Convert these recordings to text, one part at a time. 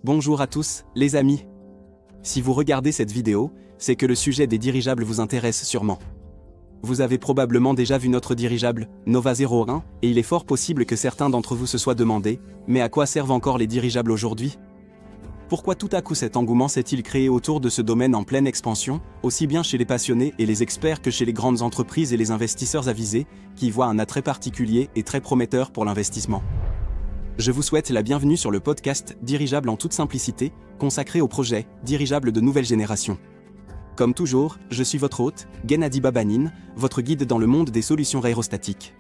Bonjour à tous, les amis. Si vous regardez cette vidéo, c'est que le sujet des dirigeables vous intéresse sûrement. Vous avez probablement déjà vu notre dirigeable, Nova 01, et il est fort possible que certains d'entre vous se soient demandé, mais à quoi servent encore les dirigeables aujourd'hui? Pourquoi tout à coup cet engouement s'est-il créé autour de ce domaine en pleine expansion, aussi bien chez les passionnés et les experts que chez les grandes entreprises et les investisseurs avisés, qui y voient un attrait particulier et très prometteur pour l'investissement? Je vous souhaite la bienvenue sur le podcast Dirigeable en toute simplicité, consacré au projet Dirigeable de nouvelle génération. Comme toujours, je suis votre hôte, Gennady Babanin, votre guide dans le monde des solutions aérostatiques.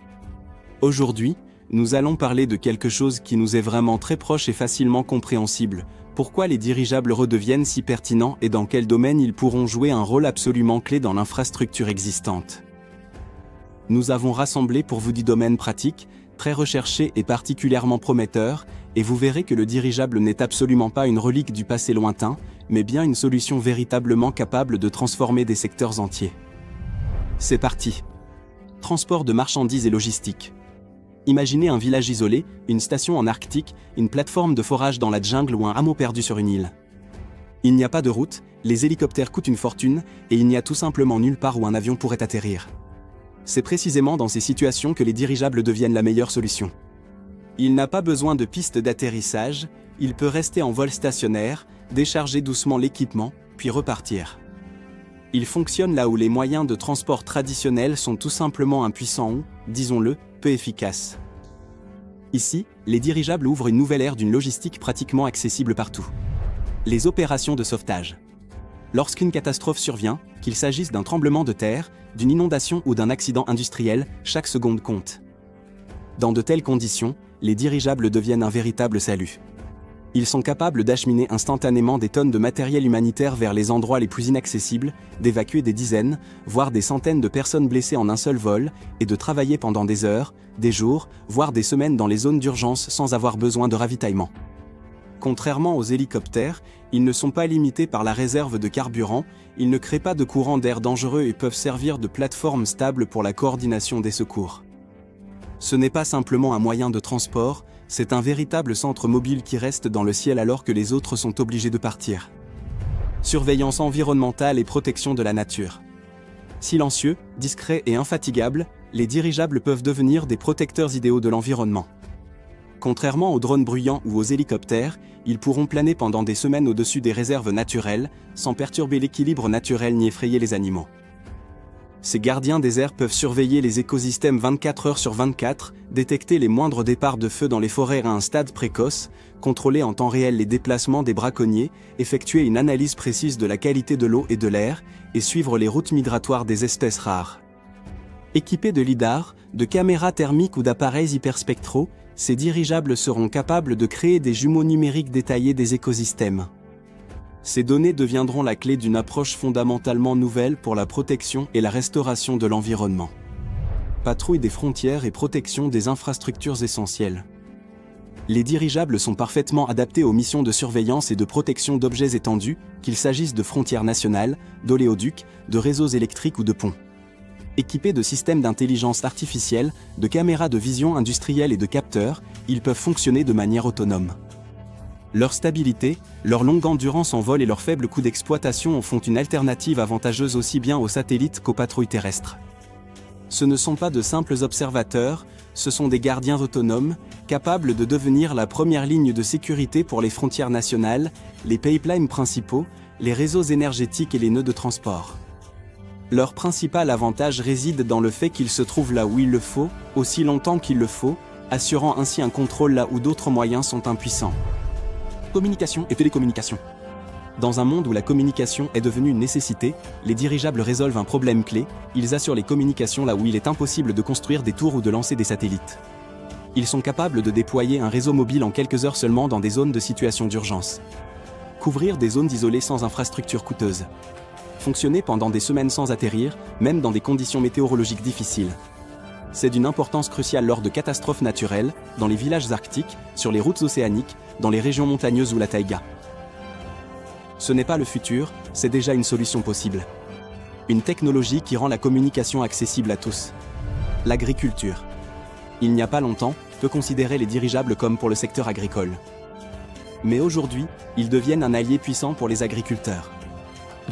Aujourd'hui, nous allons parler de quelque chose qui nous est vraiment très proche et facilement compréhensible. Pourquoi les dirigeables redeviennent si pertinents et dans quel domaine ils pourront jouer un rôle absolument clé dans l'infrastructure existante. Nous avons rassemblé pour vous 10 domaines pratiques, très recherchés et particulièrement prometteurs, et vous verrez que le dirigeable n'est absolument pas une relique du passé lointain, mais bien une solution véritablement capable de transformer des secteurs entiers. C'est parti. Transport de marchandises et logistique. Imaginez un village isolé, une station en Arctique, une plateforme de forage dans la jungle ou un hameau perdu sur une île. Il n'y a pas de route, les hélicoptères coûtent une fortune, et il n'y a tout simplement nulle part où un avion pourrait atterrir. C'est précisément dans ces situations que les dirigeables deviennent la meilleure solution. Il n'a pas besoin de piste d'atterrissage, il peut rester en vol stationnaire, décharger doucement l'équipement, puis repartir. Il fonctionne là où les moyens de transport traditionnels sont tout simplement impuissants ou, disons-le, peu efficaces. Ici, les dirigeables ouvrent une nouvelle ère d'une logistique pratiquement accessible partout. Les opérations de sauvetage. Lorsqu'une catastrophe survient, qu'il s'agisse d'un tremblement de terre, d'une inondation ou d'un accident industriel, chaque seconde compte. Dans de telles conditions, les dirigeables deviennent un véritable salut. Ils sont capables d'acheminer instantanément des tonnes de matériel humanitaire vers les endroits les plus inaccessibles, d'évacuer des dizaines, voire des centaines de personnes blessées en un seul vol, et de travailler pendant des heures, des jours, voire des semaines dans les zones d'urgence sans avoir besoin de ravitaillement. Contrairement aux hélicoptères, ils ne sont pas limités par la réserve de carburant, ils ne créent pas de courants d'air dangereux et peuvent servir de plateforme stable pour la coordination des secours. Ce n'est pas simplement un moyen de transport, c'est un véritable centre mobile qui reste dans le ciel alors que les autres sont obligés de partir. Surveillance environnementale et protection de la nature. Silencieux, discrets et infatigables, les dirigeables peuvent devenir des protecteurs idéaux de l'environnement. Contrairement aux drones bruyants ou aux hélicoptères, ils pourront planer pendant des semaines au-dessus des réserves naturelles, sans perturber l'équilibre naturel ni effrayer les animaux. Ces gardiens des airs peuvent surveiller les écosystèmes 24 heures sur 24, détecter les moindres départs de feu dans les forêts à un stade précoce, contrôler en temps réel les déplacements des braconniers, effectuer une analyse précise de la qualité de l'eau et de l'air, et suivre les routes migratoires des espèces rares. Équipés de lidar, de caméras thermiques ou d'appareils hyperspectraux, ces dirigeables seront capables de créer des jumeaux numériques détaillés des écosystèmes. Ces données deviendront la clé d'une approche fondamentalement nouvelle pour la protection et la restauration de l'environnement. Patrouille des frontières et protection des infrastructures essentielles. Les dirigeables sont parfaitement adaptés aux missions de surveillance et de protection d'objets étendus, qu'il s'agisse de frontières nationales, d'oléoducs, de réseaux électriques ou de ponts. Équipés de systèmes d'intelligence artificielle, de caméras de vision industrielle et de capteurs, ils peuvent fonctionner de manière autonome. Leur stabilité, leur longue endurance en vol et leur faible coût d'exploitation en font une alternative avantageuse aussi bien aux satellites qu'aux patrouilles terrestres. Ce ne sont pas de simples observateurs, ce sont des gardiens autonomes, capables de devenir la première ligne de sécurité pour les frontières nationales, les pipelines principaux, les réseaux énergétiques et les nœuds de transport. Leur principal avantage réside dans le fait qu'ils se trouvent là où il le faut, aussi longtemps qu'il le faut, assurant ainsi un contrôle là où d'autres moyens sont impuissants. Communication et télécommunication. Dans un monde où la communication est devenue une nécessité, les dirigeables résolvent un problème clé, ils assurent les communications là où il est impossible de construire des tours ou de lancer des satellites. Ils sont capables de déployer un réseau mobile en quelques heures seulement dans des zones de situation d'urgence. Couvrir des zones isolées sans infrastructures coûteuses. Fonctionner pendant des semaines sans atterrir, même dans des conditions météorologiques difficiles. C'est d'une importance cruciale lors de catastrophes naturelles, dans les villages arctiques, sur les routes océaniques, dans les régions montagneuses ou la taïga. Ce n'est pas le futur, c'est déjà une solution possible. Une technologie qui rend la communication accessible à tous. L'agriculture. Il n'y a pas longtemps, peut considérer les dirigeables comme pour le secteur agricole. Mais aujourd'hui, ils deviennent un allié puissant pour les agriculteurs.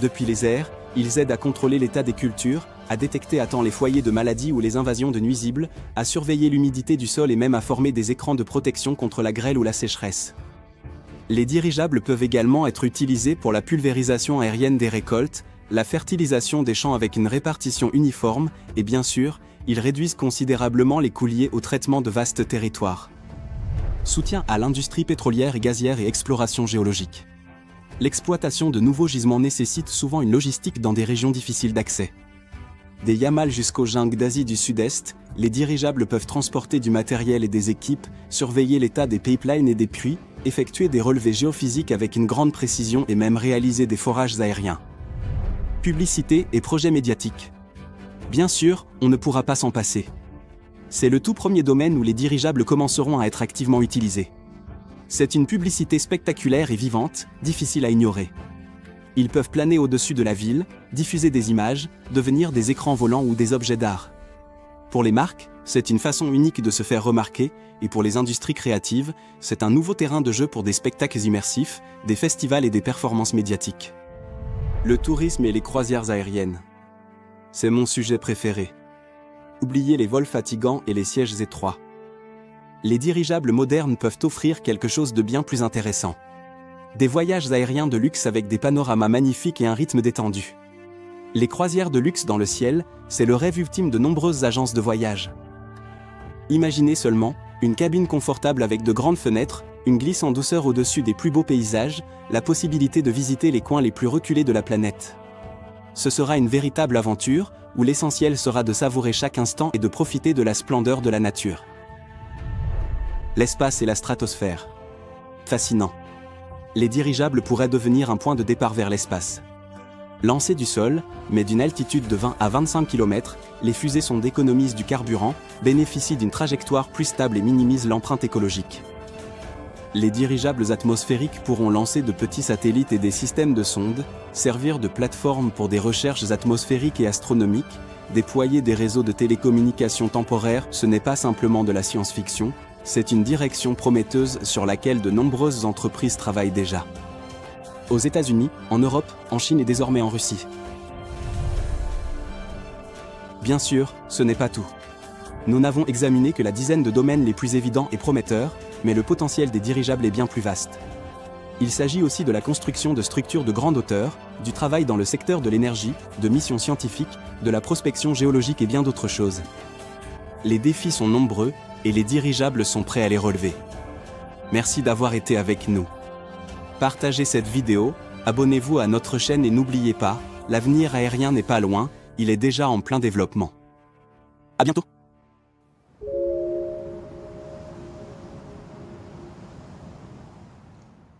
Depuis les airs, ils aident à contrôler l'état des cultures, à détecter à temps les foyers de maladies ou les invasions de nuisibles, à surveiller l'humidité du sol et même à former des écrans de protection contre la grêle ou la sécheresse. Les dirigeables peuvent également être utilisés pour la pulvérisation aérienne des récoltes, la fertilisation des champs avec une répartition uniforme, et bien sûr, ils réduisent considérablement les coûts liés au traitement de vastes territoires. Soutien à l'industrie pétrolière et gazière et exploration géologique. L'exploitation de nouveaux gisements nécessite souvent une logistique dans des régions difficiles d'accès. Des Yamal jusqu'aux jungles d'Asie du Sud-Est, les dirigeables peuvent transporter du matériel et des équipes, surveiller l'état des pipelines et des puits, effectuer des relevés géophysiques avec une grande précision et même réaliser des forages aériens. Publicité et projets médiatiques. Bien sûr, on ne pourra pas s'en passer. C'est le tout premier domaine où les dirigeables commenceront à être activement utilisés. C'est une publicité spectaculaire et vivante, difficile à ignorer. Ils peuvent planer au-dessus de la ville, diffuser des images, devenir des écrans volants ou des objets d'art. Pour les marques, c'est une façon unique de se faire remarquer, et pour les industries créatives, c'est un nouveau terrain de jeu pour des spectacles immersifs, des festivals et des performances médiatiques. Le tourisme et les croisières aériennes. C'est mon sujet préféré. Oubliez les vols fatigants et les sièges étroits. Les dirigeables modernes peuvent offrir quelque chose de bien plus intéressant. Des voyages aériens de luxe avec des panoramas magnifiques et un rythme détendu. Les croisières de luxe dans le ciel, c'est le rêve ultime de nombreuses agences de voyage. Imaginez seulement, une cabine confortable avec de grandes fenêtres, une glisse en douceur au-dessus des plus beaux paysages, la possibilité de visiter les coins les plus reculés de la planète. Ce sera une véritable aventure, où l'essentiel sera de savourer chaque instant et de profiter de la splendeur de la nature. L'espace et la stratosphère. Fascinant. Les dirigeables pourraient devenir un point de départ vers l'espace. Lancées du sol, mais d'une altitude de 20 à 25 km, les fusées d'économisent du carburant, bénéficient d'une trajectoire plus stable et minimisent l'empreinte écologique. Les dirigeables atmosphériques pourront lancer de petits satellites et des systèmes de sondes, servir de plateforme pour des recherches atmosphériques et astronomiques, déployer des réseaux de télécommunications temporaires. Ce n'est pas simplement de la science-fiction, c'est une direction prometteuse sur laquelle de nombreuses entreprises travaillent déjà. Aux États-Unis, en Europe, en Chine et désormais en Russie. Bien sûr, ce n'est pas tout. Nous n'avons examiné que la dizaine de domaines les plus évidents et prometteurs, mais le potentiel des dirigeables est bien plus vaste. Il s'agit aussi de la construction de structures de grande hauteur, du travail dans le secteur de l'énergie, de missions scientifiques, de la prospection géologique et bien d'autres choses. Les défis sont nombreux, et les dirigeables sont prêts à les relever. Merci d'avoir été avec nous. Partagez cette vidéo, abonnez-vous à notre chaîne et n'oubliez pas, l'avenir aérien n'est pas loin, il est déjà en plein développement. À bientôt!